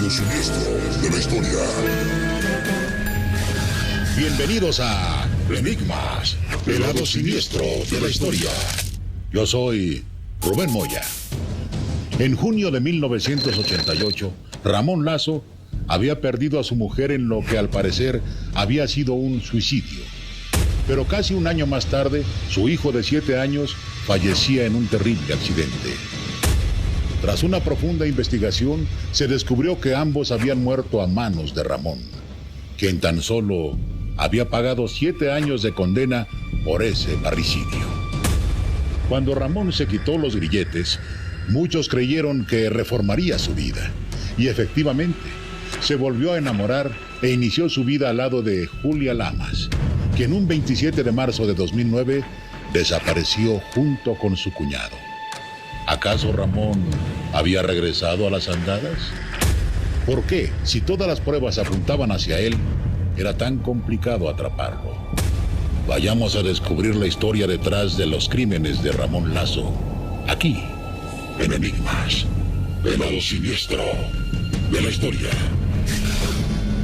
lado siniestro de la historia. Bienvenidos a Enigmas, el lado siniestro de la historia. Yo soy Rubén Moya. En junio de 1988, Ramón Lazo había perdido a su mujer en lo que al parecer había sido un suicidio. Pero casi un año más tarde, su hijo de 7 años fallecía en un terrible accidente. Tras una profunda investigación, se descubrió que ambos habían muerto a manos de Ramón, quien tan solo había pagado 7 años de condena por ese parricidio. Cuando Ramón se quitó los grilletes, muchos creyeron que reformaría su vida. Y efectivamente, se volvió a enamorar e inició su vida al lado de Julia Lamas, quien un 27 de marzo de 2009 desapareció junto con su cuñado. ¿Acaso Ramón había regresado a las andadas? ¿Por qué, si todas las pruebas apuntaban hacia él, era tan complicado atraparlo? Vayamos a descubrir la historia detrás de los crímenes de Ramón Lazo, aquí, en Enigmas, el lado siniestro de la historia.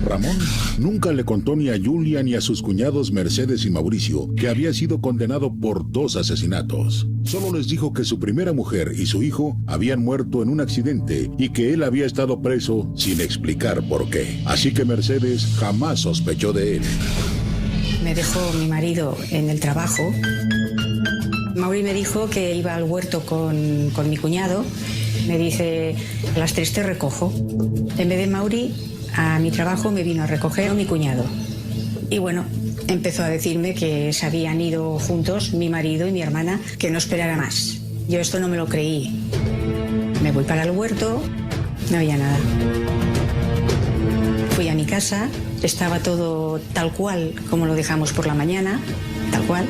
Ramón nunca le contó ni a Julia ni a sus cuñados Mercedes y Mauricio que había sido condenado por 2 asesinatos. Solo les dijo que su primera mujer y su hijo habían muerto en un accidente y que él había estado preso sin explicar por qué. Así que Mercedes jamás sospechó de él. Me dejó mi marido en el trabajo. Mauri me dijo que iba al huerto con mi cuñado. Me dice, a las 3 te recojo. En vez de Mauri, a mi trabajo me vino a recoger mi cuñado. Y bueno, empezó a decirme que se habían ido juntos, mi marido y mi hermana, que no esperara más. Yo esto no me lo creí. Me voy para el huerto, no había nada. Fui a mi casa, estaba todo tal cual como lo dejamos por la mañana, tal cual.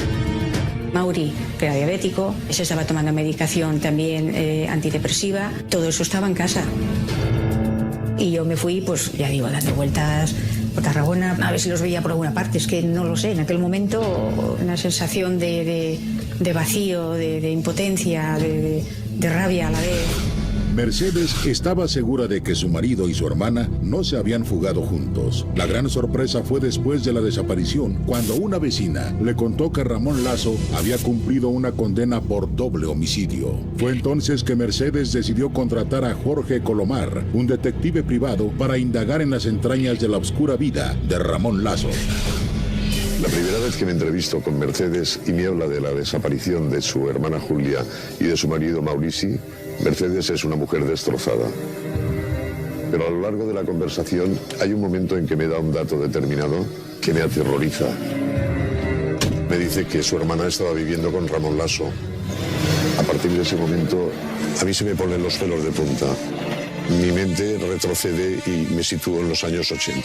Mauri, que era diabético, se estaba tomando medicación también antidepresiva, todo eso estaba en casa. Y yo me fui, pues ya digo, dando vueltas por Tarragona, a ver si los veía por alguna parte. Es que no lo sé, en aquel momento una sensación de vacío, de impotencia, de rabia a la vez. Mercedes estaba segura de que su marido y su hermana no se habían fugado juntos. La gran sorpresa fue después de la desaparición, cuando una vecina le contó que Ramón Lazo había cumplido una condena por doble homicidio. Fue entonces que Mercedes decidió contratar a Jorge Colomar, un detective privado, para indagar en las entrañas de la oscura vida de Ramón Lazo. La primera vez que me entrevisto con Mercedes y me habla de la desaparición de su hermana Julia y de su marido Maurici, Mercedes es una mujer destrozada. Pero a lo largo de la conversación hay un momento en que me da un dato determinado que me aterroriza. Me dice que su hermana estaba viviendo con Ramón Lasso. A partir de ese momento a mí se me ponen los pelos de punta. Mi mente retrocede y me sitúo en los años 80.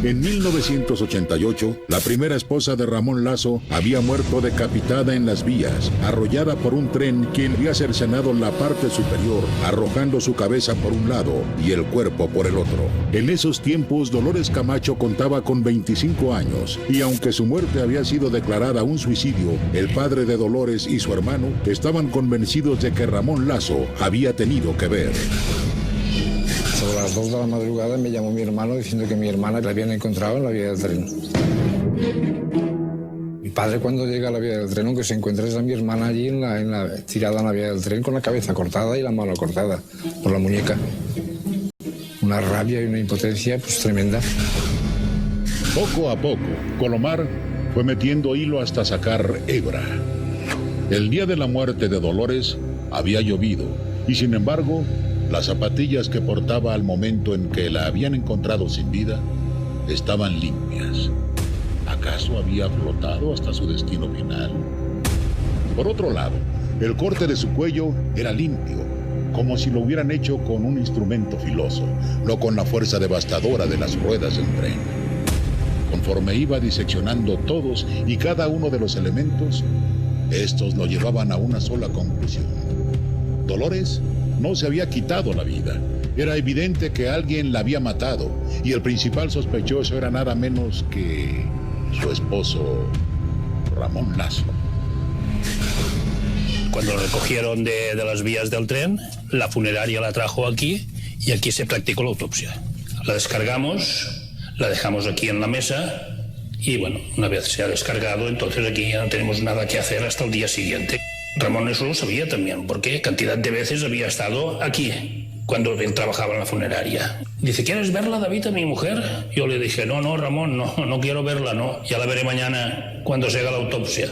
En 1988, la primera esposa de Ramón Lazo había muerto decapitada en las vías, arrollada por un tren que había cercenado la parte superior, arrojando su cabeza por un lado y el cuerpo por el otro. En esos tiempos, Dolores Camacho contaba con 25 años, y aunque su muerte había sido declarada un suicidio, el padre de Dolores y su hermano estaban convencidos de que Ramón Lazo había tenido que ver. Sobre las 2 de la madrugada me llamó mi hermano diciendo que mi hermana la habían encontrado en la vía del tren. Mi padre, cuando llega a la vía del tren, aunque se encuentra es a mi hermana allí tirada en la vía del tren con la cabeza cortada y la mano cortada por la muñeca. Una rabia y una impotencia pues tremenda. Poco a poco, Colomar fue metiendo hilo hasta sacar hebra. El día de la muerte de Dolores había llovido y, sin embargo, las zapatillas que portaba al momento en que la habían encontrado sin vida estaban limpias. ¿Acaso había flotado hasta su destino final? Por otro lado, el corte de su cuello era limpio, como si lo hubieran hecho con un instrumento filoso, no con la fuerza devastadora de las ruedas del tren. Conforme iba diseccionando todos y cada uno de los elementos, estos lo llevaban a una sola conclusión. Dolores no se había quitado la vida. Era evidente que alguien la había matado, y el principal sospechoso era nada menos que su esposo, Ramón Lazo. Cuando lo recogieron de las vías del tren, la funeraria la trajo aquí y aquí se practicó la autopsia. La descargamos, la dejamos aquí en la mesa y bueno, una vez se ha descargado, entonces aquí ya no tenemos nada que hacer hasta el día siguiente. Ramón eso lo sabía también, porque cantidad de veces había estado aquí cuando él trabajaba en la funeraria. Dice, ¿quieres verla, David, a mi mujer? Yo le dije, no, Ramón, no quiero verla, no. Ya la veré mañana cuando se haga la autopsia.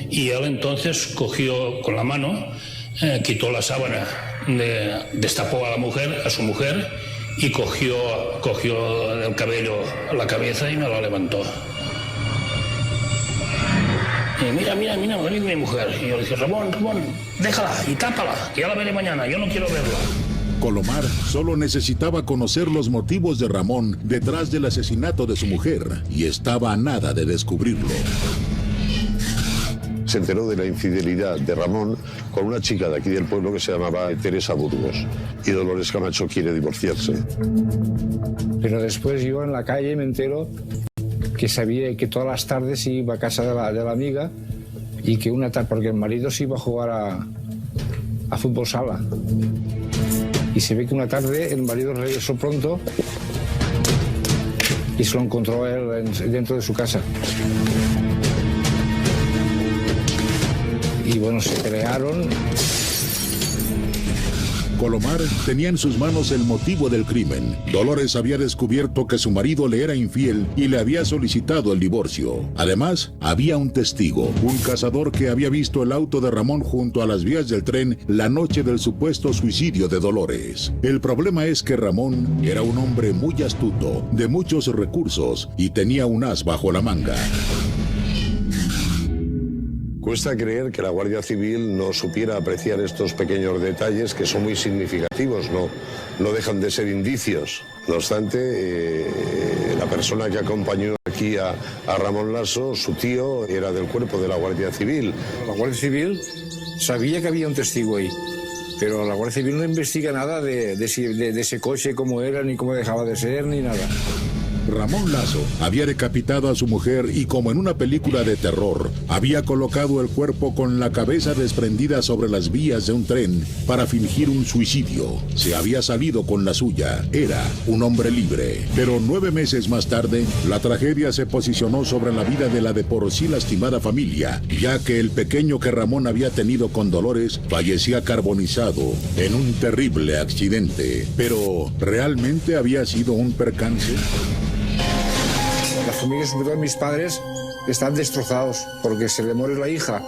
Y él entonces cogió con la mano, quitó la sábana, destapó a su mujer y cogió el cabello a la cabeza y me lo levantó. Y mira, ha venido mi mujer. Y yo le dije, Ramón, déjala y tápala, que ya la veré mañana, yo no quiero verla. Colomar solo necesitaba conocer los motivos de Ramón detrás del asesinato de su mujer y estaba a nada de descubrirlo. Se enteró de la infidelidad de Ramón con una chica de aquí del pueblo que se llamaba Teresa Burgos, y Dolores Camacho quiere divorciarse. Pero después yo en la calle me entero que sabía que todas las tardes iba a casa de la amiga y que una tarde, porque el marido se iba a jugar a fútbol sala. Y se ve que una tarde el marido regresó pronto y se lo encontró él dentro de su casa. Y bueno, se pelearon. Colomar tenía en sus manos el motivo del crimen. Dolores había descubierto que su marido le era infiel y le había solicitado el divorcio. Además, había un testigo, un cazador que había visto el auto de Ramón junto a las vías del tren la noche del supuesto suicidio de Dolores. El problema es que Ramón era un hombre muy astuto, de muchos recursos y tenía un as bajo la manga. Cuesta creer que la Guardia Civil no supiera apreciar estos pequeños detalles que son muy significativos, no dejan de ser indicios. No obstante, la persona que acompañó aquí a Ramón Laso, su tío, era del cuerpo de la Guardia Civil. La Guardia Civil sabía que había un testigo ahí, pero la Guardia Civil no investiga nada de ese coche, cómo era, ni cómo dejaba de ser, ni nada. Ramón Laso había decapitado a su mujer y, como en una película de terror, había colocado el cuerpo con la cabeza desprendida sobre las vías de un tren para fingir un suicidio. Se había salido con la suya. Era un hombre libre. Pero 9 meses más tarde, la tragedia se posicionó sobre la vida de la de por sí lastimada familia, ya que el pequeño que Ramón había tenido con Dolores fallecía carbonizado en un terrible accidente. Pero, ¿realmente había sido un percance? La familia, sobre todo mis padres, están destrozados porque se le muere la hija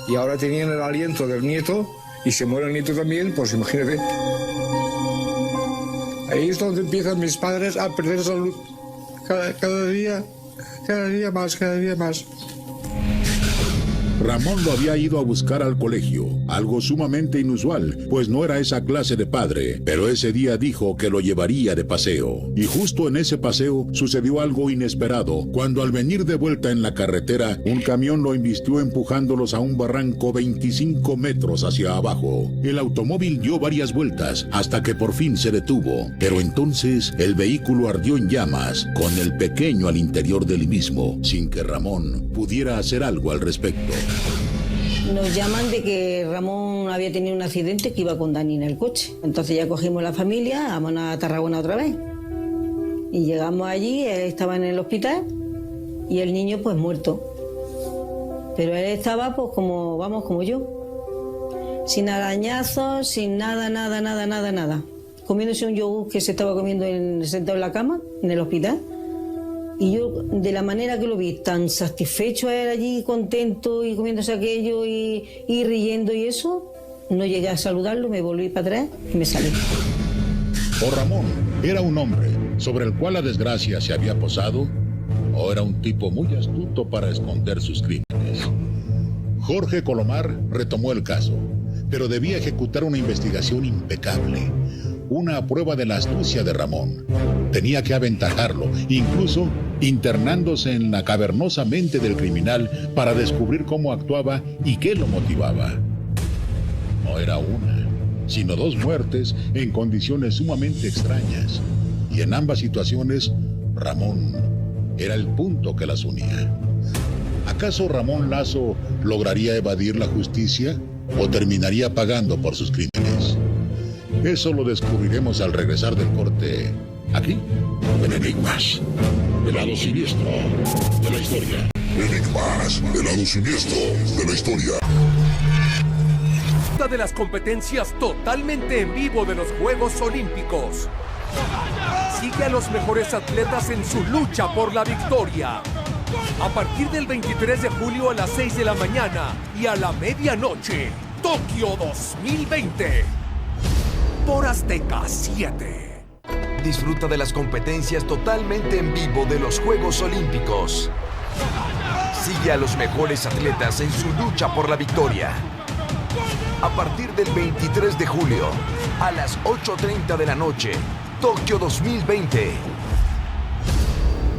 y ahora tenían el aliento del nieto y se muere el nieto también, pues imagínate. Ahí es donde empiezan mis padres a perder salud cada día más. Ramón lo había ido a buscar al colegio, algo sumamente inusual, pues no era esa clase de padre, pero ese día dijo que lo llevaría de paseo. Y justo en ese paseo sucedió algo inesperado, cuando al venir de vuelta en la carretera, un camión lo embistió empujándolos a un barranco 25 metros hacia abajo. El automóvil dio varias vueltas hasta que por fin se detuvo, pero entonces el vehículo ardió en llamas, con el pequeño al interior del mismo, sin que Ramón pudiera hacer algo al respecto. Nos llaman de que Ramón había tenido un accidente, que iba con Dani en el coche. Entonces ya cogimos la familia, vamos a Tarragona otra vez. Y llegamos allí, él estaba en el hospital y el niño pues muerto. Pero él estaba pues como yo. Sin arañazos, sin nada. Comiéndose un yogur que se estaba comiendo sentado en la cama, en el hospital. Y yo, de la manera que lo vi, tan satisfecho él allí, contento y comiéndose aquello y riendo y eso, no llegué a saludarlo, me volví para atrás y me salí. O Ramón era un hombre sobre el cual la desgracia se había posado, o era un tipo muy astuto para esconder sus crímenes. Jorge Colomar retomó el caso, pero debía ejecutar una investigación impecable, una prueba de la astucia de Ramón. Tenía que aventajarlo, incluso internándose en la cavernosa mente del criminal para descubrir cómo actuaba y qué lo motivaba. No era una, sino 2 muertes en condiciones sumamente extrañas, y en ambas situaciones, Ramón era el punto que las unía. ¿Acaso Ramón Laso lograría evadir la justicia o terminaría pagando por sus crímenes? Eso lo descubriremos al regresar del corte, aquí, en Enigmas, el lado siniestro de la historia. Enigmas, el lado siniestro de la historia. Una de las competencias totalmente en vivo de los Juegos Olímpicos. Sigue a los mejores atletas en su lucha por la victoria. A partir del 23 de julio a las 6 de la mañana y a la medianoche, Tokio 2020. Por Azteca 7. Disfruta de las competencias totalmente en vivo de los Juegos Olímpicos. Sigue a los mejores atletas en su lucha por la victoria. A partir del 23 de julio, a las 8:30 de la noche, Tokio 2020.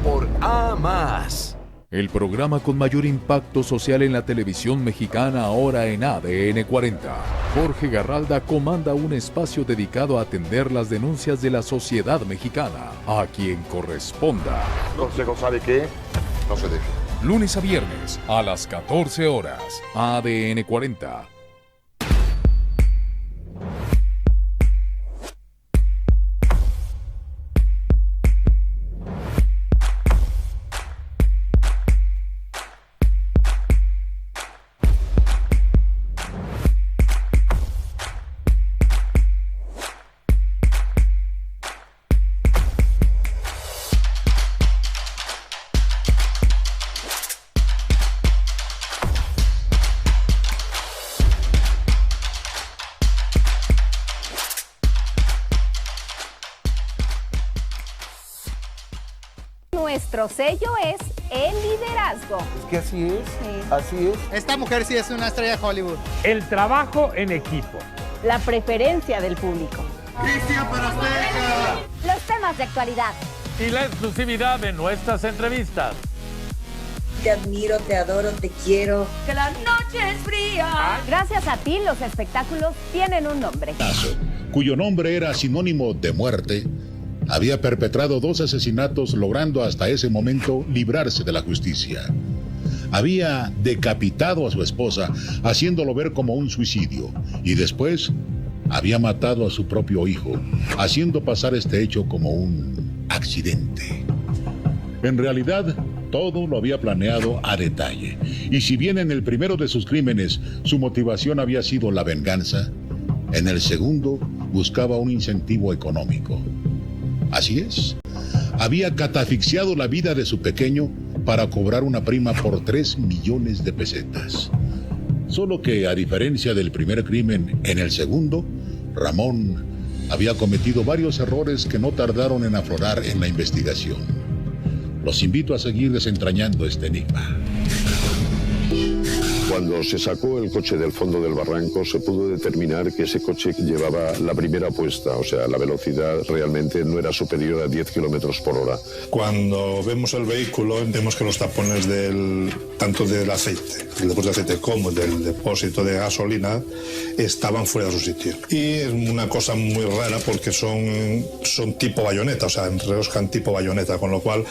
Por A+. El programa con mayor impacto social en la televisión mexicana ahora en ADN 40. Jorge Garralda comanda un espacio dedicado a atender las denuncias de la sociedad mexicana, a quien corresponda. Consejo, ¿sabe qué? No se deje. Lunes a viernes a las 14 horas. ADN 40. Nuestro sello es el liderazgo. Es que así es, así es. Esta mujer sí es una estrella de Hollywood. El trabajo en equipo. La preferencia del público. Cristian para Azteca. Los temas de actualidad. Y la exclusividad de nuestras entrevistas. Te admiro, te adoro, te quiero. Que la noche es fría. Gracias a ti, los espectáculos tienen un nombre. Cuyo nombre era sinónimo de muerte, había perpetrado 2 asesinatos, logrando hasta ese momento librarse de la justicia. Había decapitado a su esposa, haciéndolo ver como un suicidio, y después había matado a su propio hijo, haciendo pasar este hecho como un accidente. En realidad, todo lo había planeado a detalle, y si bien en el primero de sus crímenes su motivación había sido la venganza, en el segundo buscaba un incentivo económico. Así es, había catafixiado la vida de su pequeño para cobrar una prima por 3 millones de pesetas. Solo que, a diferencia del primer crimen, en el segundo, Ramón había cometido varios errores que no tardaron en aflorar en la investigación. Los invito a seguir desentrañando este enigma. Cuando se sacó el coche del fondo del barranco, se pudo determinar que ese coche llevaba la primera puesta, o sea, la velocidad realmente no era superior a 10 kilómetros por hora. Cuando vemos el vehículo, vemos que los tapones tanto del aceite, el depósito de aceite como del depósito de gasolina, estaban fuera de su sitio. Y es una cosa muy rara porque son tipo bayoneta, o sea, enroscan tipo bayoneta, con lo cual,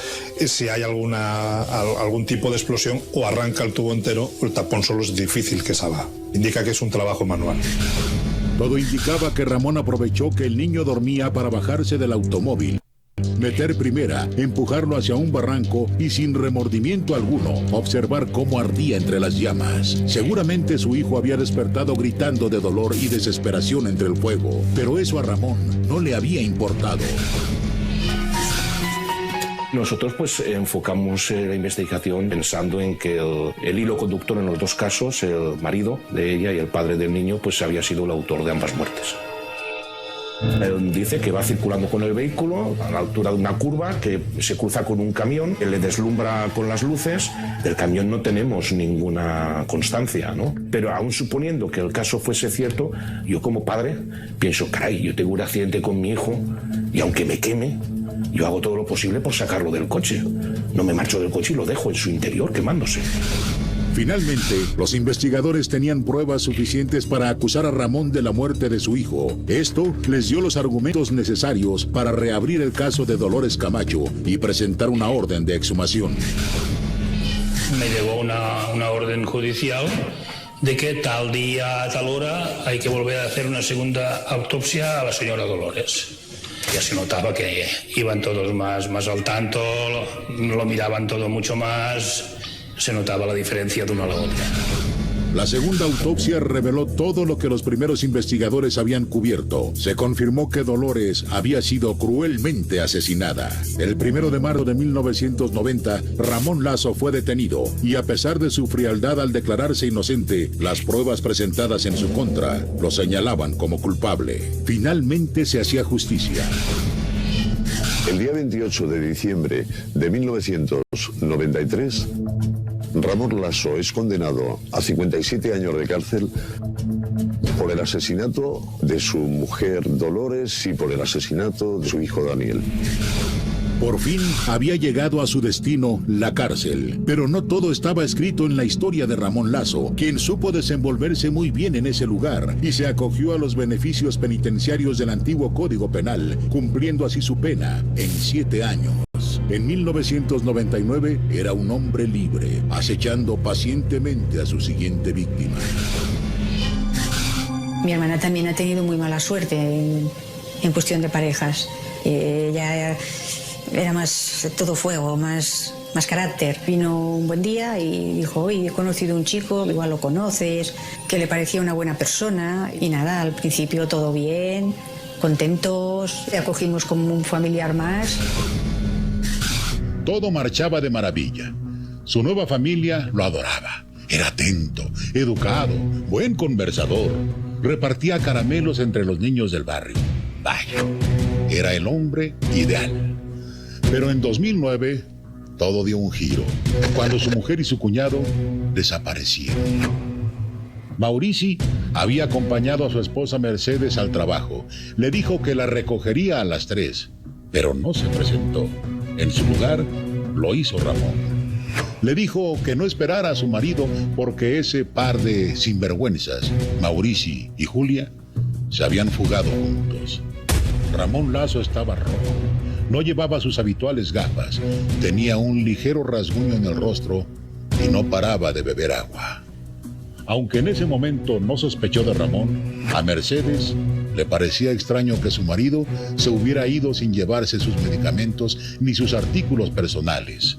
si hay algún tipo de explosión o arranca el tubo entero, el tapón solo es difícil que salga. Indica que es un trabajo manual. Todo indicaba que Ramón aprovechó que el niño dormía para bajarse del automóvil, meter primera, empujarlo hacia un barranco y sin remordimiento alguno, observar cómo ardía entre las llamas. Seguramente su hijo había despertado gritando de dolor y desesperación entre el fuego, pero eso a Ramón no le había importado. Nosotros pues enfocamos la investigación pensando en que el hilo conductor en los 2 casos, el marido de ella y el padre del niño, pues había sido el autor de ambas muertes. Él dice que va circulando con el vehículo a la altura de una curva, que se cruza con un camión, que le deslumbra con las luces. Del camión no tenemos ninguna constancia, ¿no? Pero aún suponiendo que el caso fuese cierto, yo como padre pienso, caray, yo tengo un accidente con mi hijo y aunque me queme, yo hago todo lo posible por sacarlo del coche. No me marcho del coche y lo dejo en su interior quemándose. Finalmente, los investigadores tenían pruebas suficientes para acusar a Ramón de la muerte de su hijo. Esto les dio los argumentos necesarios para reabrir el caso de Dolores Camacho y presentar una orden de exhumación. Me llegó una orden judicial de que tal día, a tal hora, hay que volver a hacer una segunda autopsia a la señora Dolores. Ya se notaba que iban todos más al tanto, lo miraban todo mucho más, se notaba la diferencia de uno a la otra. La segunda autopsia reveló todo lo que los primeros investigadores habían cubierto. Se confirmó que Dolores había sido cruelmente asesinada. El 1 de marzo de 1990, Ramón Lasso fue detenido y a pesar de su frialdad al declararse inocente, las pruebas presentadas en su contra lo señalaban como culpable. Finalmente se hacía justicia. El día 28 de diciembre de 1993, Ramón Lasso es condenado a 57 años de cárcel por el asesinato de su mujer Dolores y por el asesinato de su hijo Daniel. Por fin había llegado a su destino, la cárcel. Pero no todo estaba escrito en la historia de Ramón Lasso, quien supo desenvolverse muy bien en ese lugar y se acogió a los beneficios penitenciarios del antiguo Código Penal, cumpliendo así su pena en 7 años. En 1999 era un hombre libre, acechando pacientemente a su siguiente víctima. Mi hermana también ha tenido muy mala suerte en cuestión de parejas. Ella era más todo fuego, más carácter. Vino un buen día y dijo, oye, he conocido a un chico, igual lo conoces, que le parecía una buena persona. Y nada, al principio todo bien, contentos, le acogimos como un familiar más. Todo marchaba de maravilla. Su nueva familia lo adoraba. Era atento, educado, buen conversador. Repartía caramelos entre los niños del barrio. Vaya, era el hombre ideal. Pero en 2009, todo dio un giro, cuando su mujer y su cuñado desaparecieron. Maurici había acompañado a su esposa Mercedes al trabajo. Le dijo que la recogería a las 3, pero no se presentó. En su lugar, lo hizo Ramón. Le dijo que no esperara a su marido porque ese par de sinvergüenzas, Maurici y Julia, se habían fugado juntos. Ramón Lasso estaba rojo. No llevaba sus habituales gafas. Tenía un ligero rasguño en el rostro y no paraba de beber agua. Aunque en ese momento no sospechó de Ramón, a Mercedes le parecía extraño que su marido se hubiera ido sin llevarse sus medicamentos ni sus artículos personales.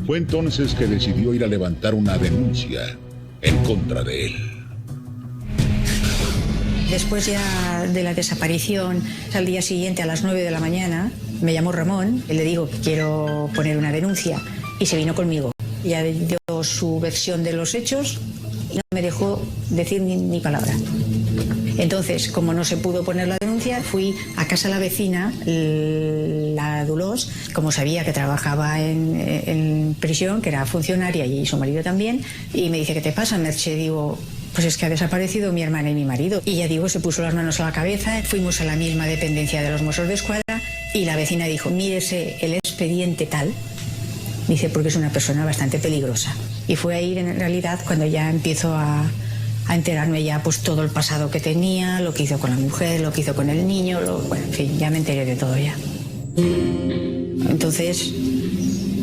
Fue entonces que decidió ir a levantar una denuncia en contra de él. Después ya de la desaparición, al día siguiente a las 9 de la mañana, me llamó Ramón y le digo que quiero poner una denuncia y se vino conmigo. Ya dio su versión de los hechos y no me dejó decir ni palabra. Entonces, como no se pudo poner la denuncia, fui a casa de la vecina, la Dolors, como sabía que trabajaba en prisión, que era funcionaria y su marido también, y me dice, ¿qué te pasa, Merche? Digo, pues es que ha desaparecido mi hermana y mi marido. Y ya digo, se puso las manos a la cabeza, fuimos a la misma dependencia de los Mossos d'Esquadra y la vecina dijo, mírese el expediente tal, dice, porque es una persona bastante peligrosa. Y fue ahí en realidad cuando ya empiezo a enterarme ya pues todo el pasado que tenía, lo que hizo con la mujer, lo que hizo con el niño, bueno, en fin, ya me enteré de todo ya. Entonces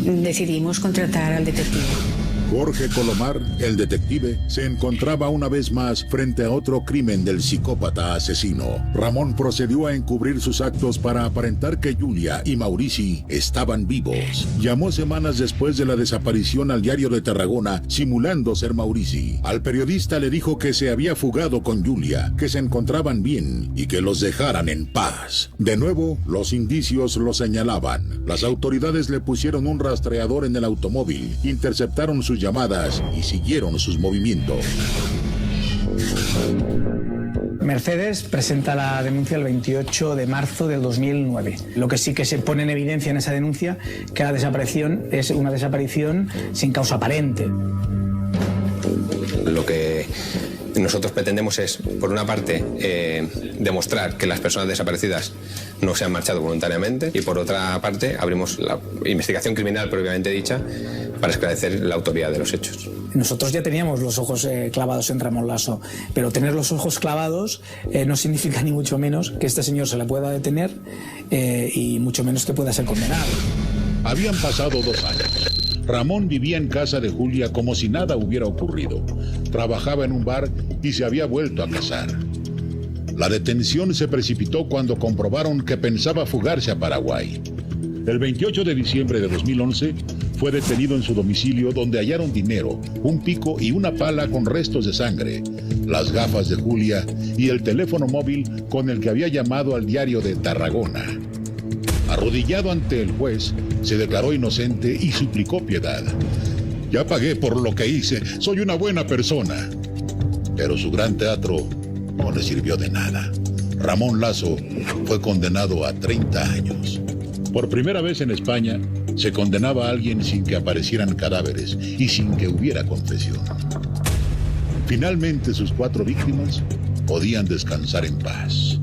decidimos contratar al detective. Jorge Colomar, el detective, se encontraba una vez más frente a otro crimen del psicópata asesino. Ramón procedió a encubrir sus actos para aparentar que Julia y Maurici estaban vivos. Llamó semanas después de la desaparición al Diario de Tarragona, simulando ser Maurici. Al periodista le dijo que se había fugado con Julia, que se encontraban bien y que los dejaran en paz. De nuevo, los indicios lo señalaban. Las autoridades le pusieron un rastreador en el automóvil, interceptaron sus llamadas y siguieron sus movimientos. Mercedes presenta la denuncia el 28 de marzo del 2009. Lo que sí que se pone en evidencia en esa denuncia que la desaparición es una desaparición sin causa aparente. Lo que nosotros pretendemos es, por una parte, demostrar que las personas desaparecidas no se han marchado voluntariamente y, por otra parte, abrimos la investigación criminal propiamente dicha para esclarecer la autoría de los hechos. Nosotros ya teníamos los ojos clavados en Ramón Lasso, pero tener los ojos clavados no significa ni mucho menos que este señor se le pueda detener y mucho menos que pueda ser condenado. Habían pasado 2 años. Ramón vivía en casa de Julia como si nada hubiera ocurrido. Trabajaba en un bar y se había vuelto a casar. La detención se precipitó cuando comprobaron que pensaba fugarse a Paraguay. El 28 de diciembre de 2011 fue detenido en su domicilio, donde hallaron dinero, un pico y una pala con restos de sangre, las gafas de Julia y el teléfono móvil con el que había llamado al diario de Tarragona. Arrodillado ante el juez, se declaró inocente y suplicó piedad. Ya pagué por lo que hice, soy una buena persona. Pero su gran teatro no le sirvió de nada. Ramón Lazo fue condenado a 30 años. Por primera vez en España, se condenaba a alguien sin que aparecieran cadáveres y sin que hubiera confesión. Finalmente, sus 4 víctimas podían descansar en paz.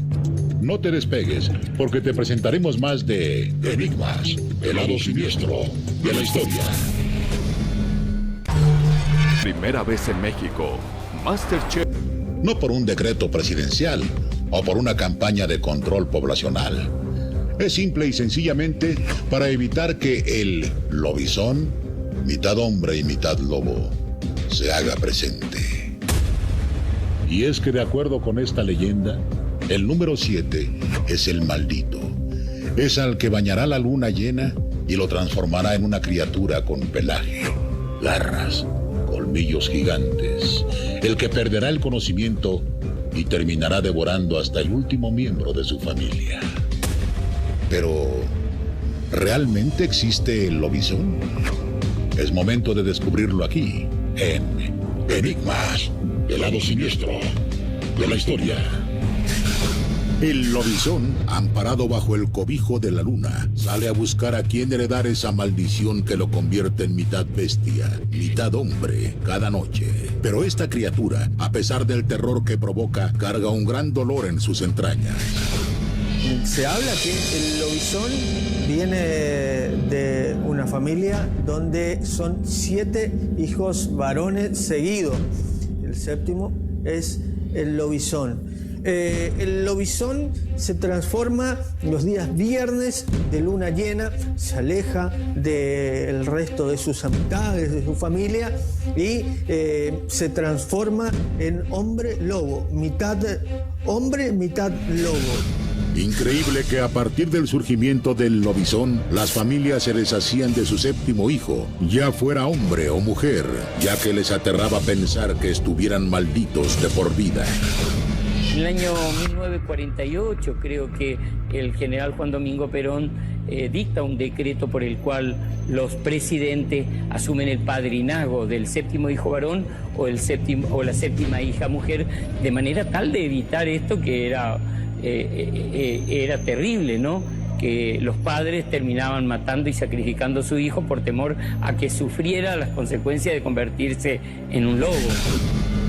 No te despegues, porque te presentaremos más de Enigmas, el lado siniestro de la historia. Primera vez en México, MasterChef. No por un decreto presidencial o por una campaña de control poblacional. Es simple y sencillamente para evitar que el lobizón, mitad hombre y mitad lobo, se haga presente. Y es que de acuerdo con esta leyenda, el número 7 es el maldito. Es al que bañará la luna llena y lo transformará en una criatura con pelaje, garras, colmillos gigantes, el que perderá el conocimiento y terminará devorando hasta el último miembro de su familia. Pero, ¿realmente existe el lobizón? Es momento de descubrirlo aquí, en Enigmas, el lado siniestro de la historia. El lobizón, amparado bajo el cobijo de la luna, sale a buscar a quien heredar esa maldición que lo convierte en mitad bestia, mitad hombre, cada noche. Pero esta criatura, a pesar del terror que provoca, carga un gran dolor en sus entrañas. Se habla que el lobizón viene de una familia donde son 7 hijos varones seguidos. El 7º es el lobizón. El lobizón se transforma los días viernes de luna llena, se aleja del resto de sus amistades, de su familia, y se transforma en hombre lobo, mitad hombre, mitad lobo. Increíble que a partir del surgimiento del lobizón, las familias se deshacían de su 7º hijo, ya fuera hombre o mujer, ya que les aterraba pensar que estuvieran malditos de por vida. En el año 1948 creo que el general Juan Domingo Perón dicta un decreto por el cual los presidentes asumen el padrinazgo del 7º hijo varón o la 7ª hija mujer, de manera tal de evitar esto que era terrible, ¿no? Que los padres terminaban matando y sacrificando a su hijo por temor a que sufriera las consecuencias de convertirse en un lobo.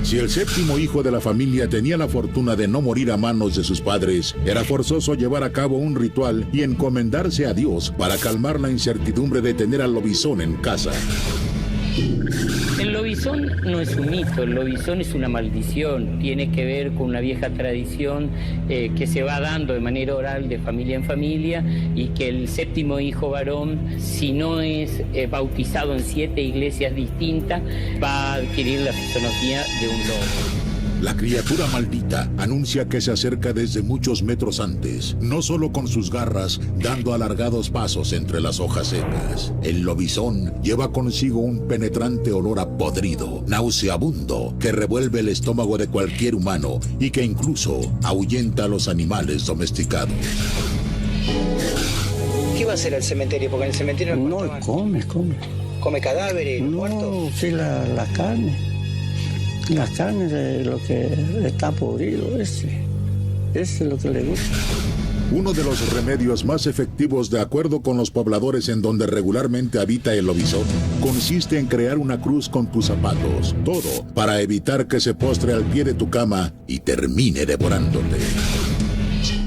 Si el 7º hijo de la familia tenía la fortuna de no morir a manos de sus padres, era forzoso llevar a cabo un ritual y encomendarse a Dios para calmar la incertidumbre de tener al lobizón en casa. El lobizón no es un mito, el lobizón es una maldición, tiene que ver con una vieja tradición que se va dando de manera oral de familia en familia, y que el 7º hijo varón, si no es bautizado en 7 iglesias distintas, va a adquirir la fisonomía de un lobo. La criatura maldita anuncia que se acerca desde muchos metros antes, no solo con sus garras, dando alargados pasos entre las hojas secas. El lobizón lleva consigo un penetrante olor a podrido, nauseabundo, que revuelve el estómago de cualquier humano y que incluso ahuyenta a los animales domesticados. ¿Qué va a hacer el cementerio? Porque en el cementerio no come. ¿Come cadáveres, muertos? No, sí, la carne. La carne de lo que está podrido, ese es lo que le gusta. Uno de los remedios más efectivos, de acuerdo con los pobladores en donde regularmente habita el lobizón, consiste en crear una cruz con tus zapatos. Todo para evitar que se postre al pie de tu cama y termine devorándote.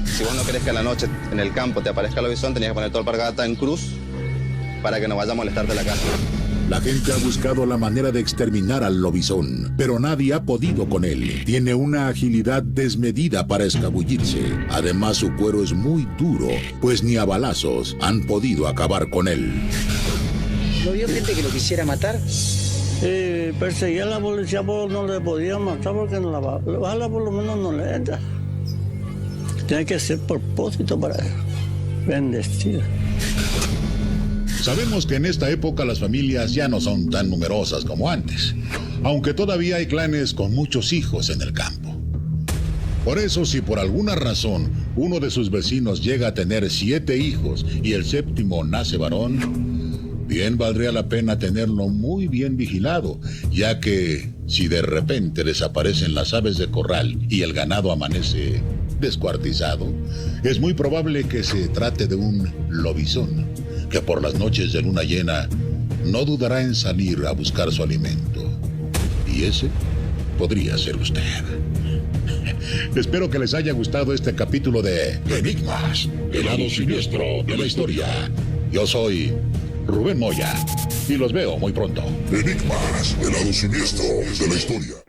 Si vos no querés que a la noche en el campo te aparezca el lobizón, tenías que poner toda la alpargata en cruz para que no vaya a molestarte la casa. La gente ha buscado la manera de exterminar al lobizón, pero nadie ha podido con él. Tiene una agilidad desmedida para escabullirse. Además, su cuero es muy duro, pues ni a balazos han podido acabar con él. ¿No vio gente que lo quisiera matar? Perseguía a la policía, pero no le podía matar porque no la bala por lo menos no le entra. Tiene que ser propósito para bendecir. Sabemos que en esta época las familias ya no son tan numerosas como antes, aunque todavía hay clanes con muchos hijos en el campo. Por eso, si por alguna razón uno de sus vecinos llega a tener 7 hijos y el 7º nace varón, bien valdría la pena tenerlo muy bien vigilado, ya que si de repente desaparecen las aves de corral y el ganado amanece descuartizado, es muy probable que se trate de un lobizón, que por las noches de luna llena no dudará en salir a buscar su alimento. Y ese podría ser usted. Espero que les haya gustado este capítulo de Enigmas, el lado siniestro de la historia. Yo soy Rubén Moya y los veo muy pronto. Enigmas, el lado siniestro de la historia.